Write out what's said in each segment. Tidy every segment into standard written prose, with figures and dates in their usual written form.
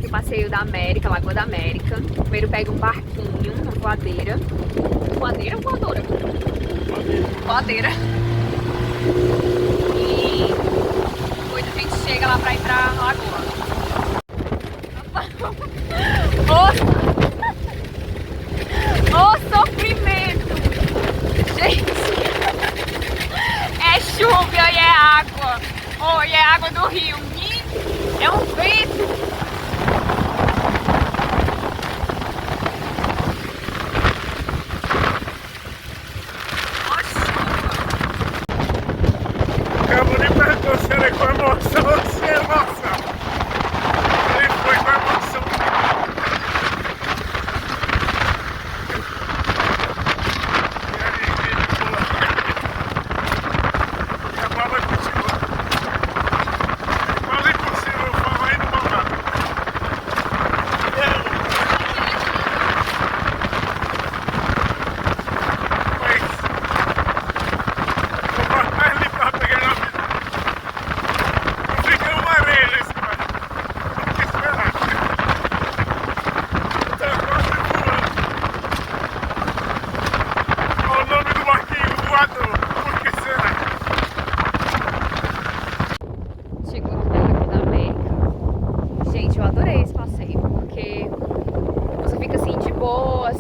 do passeio da América, Lagoa da América. Primeiro pega um barquinho, uma voadeira. Voadeira ou voadora? Voadeira. E depois a gente chega lá pra ir pra Lagoa. O sofrimento! Gente, é chuva e é água. Oh, e é água do rio. É um vento. Eu vou nem perguntar se ele com emoção ou se é emoção. Ele foi com emoção. E a bola continua. Quase impossível falar e não mandar.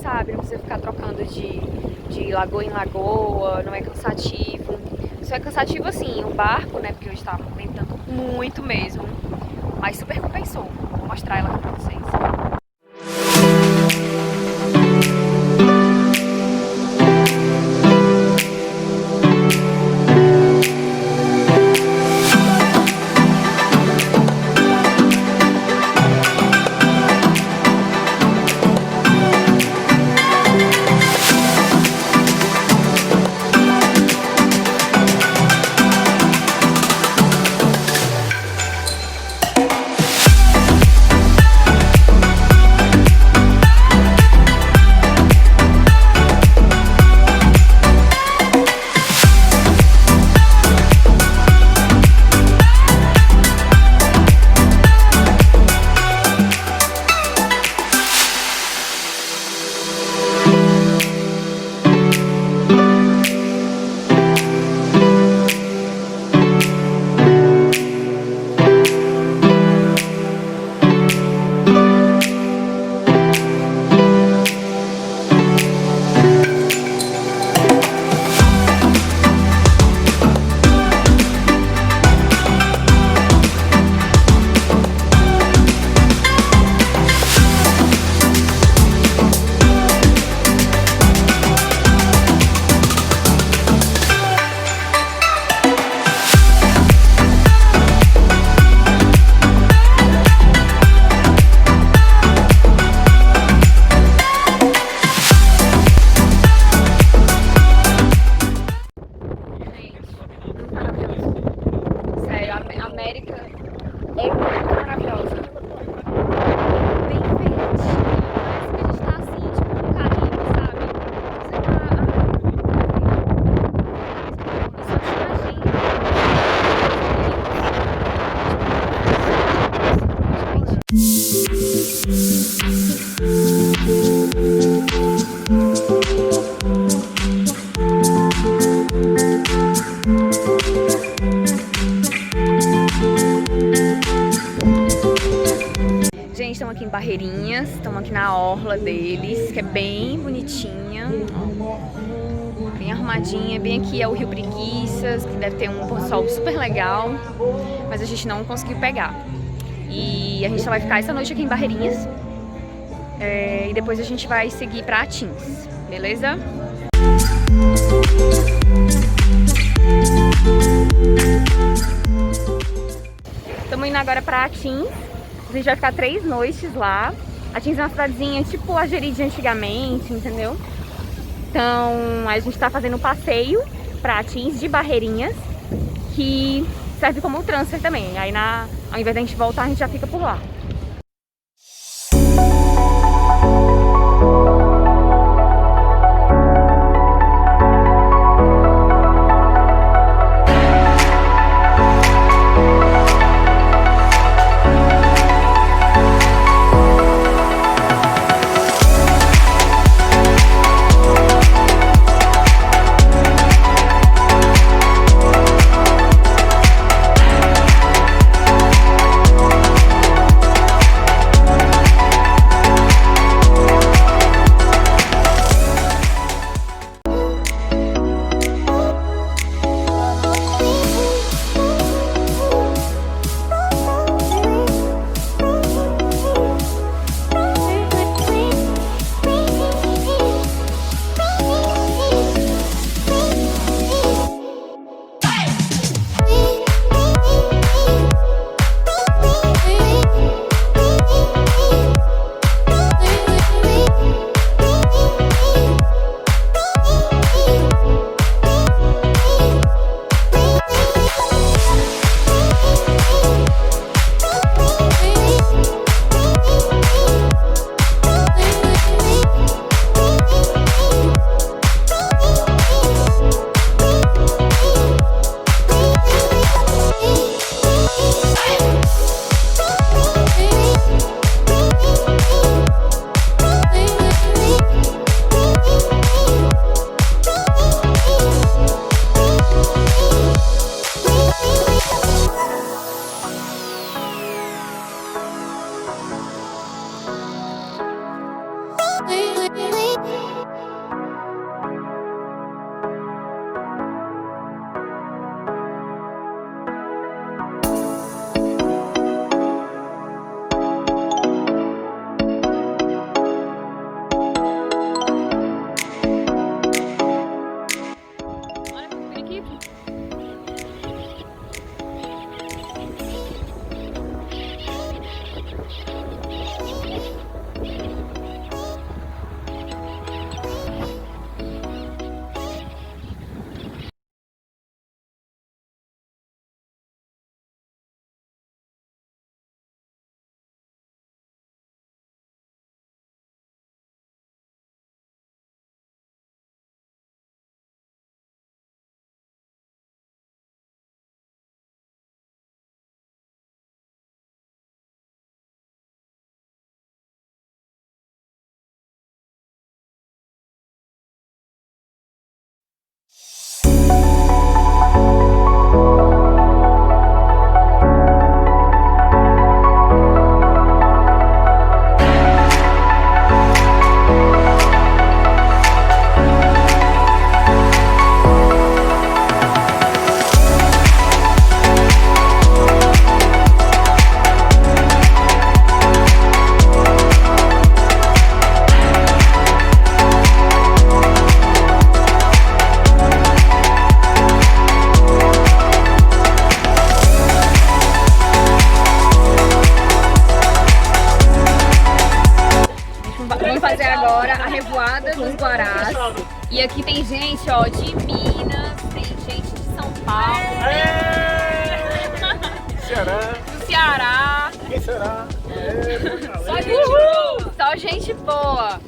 Sabe, não precisa ficar trocando de lagoa em lagoa, não é cansativo. Só é cansativo assim, o barco, né, porque hoje tá ventando muito mesmo, mas super compensou. Vou mostrar ela aqui pra vocês. Gente, estamos aqui em Barreirinhas, estamos aqui na orla deles, que é bem bonitinha, ó, bem arrumadinha. Bem aqui é o Rio Preguiças, que deve ter um pôr do sol super legal, mas a gente não conseguiu pegar. E a gente só vai ficar essa noite aqui em Barreirinhas, e depois a gente vai seguir para Atins, beleza? Estamos indo agora para Atins. A gente vai ficar 3 noites lá. Atins é uma cidadezinha tipo a Jeri de antigamente, entendeu? Então a gente tá fazendo um passeio para Atins de Barreirinhas, que serve como transfer também. Aí ao invés da gente voltar, a gente já fica por lá. Vamos fazer agora a revoada dos Guarás. E aqui tem gente, ó, de Minas, tem gente de São Paulo, Ceará. do Ceará. Quem será? Só gente boa. Só gente boa.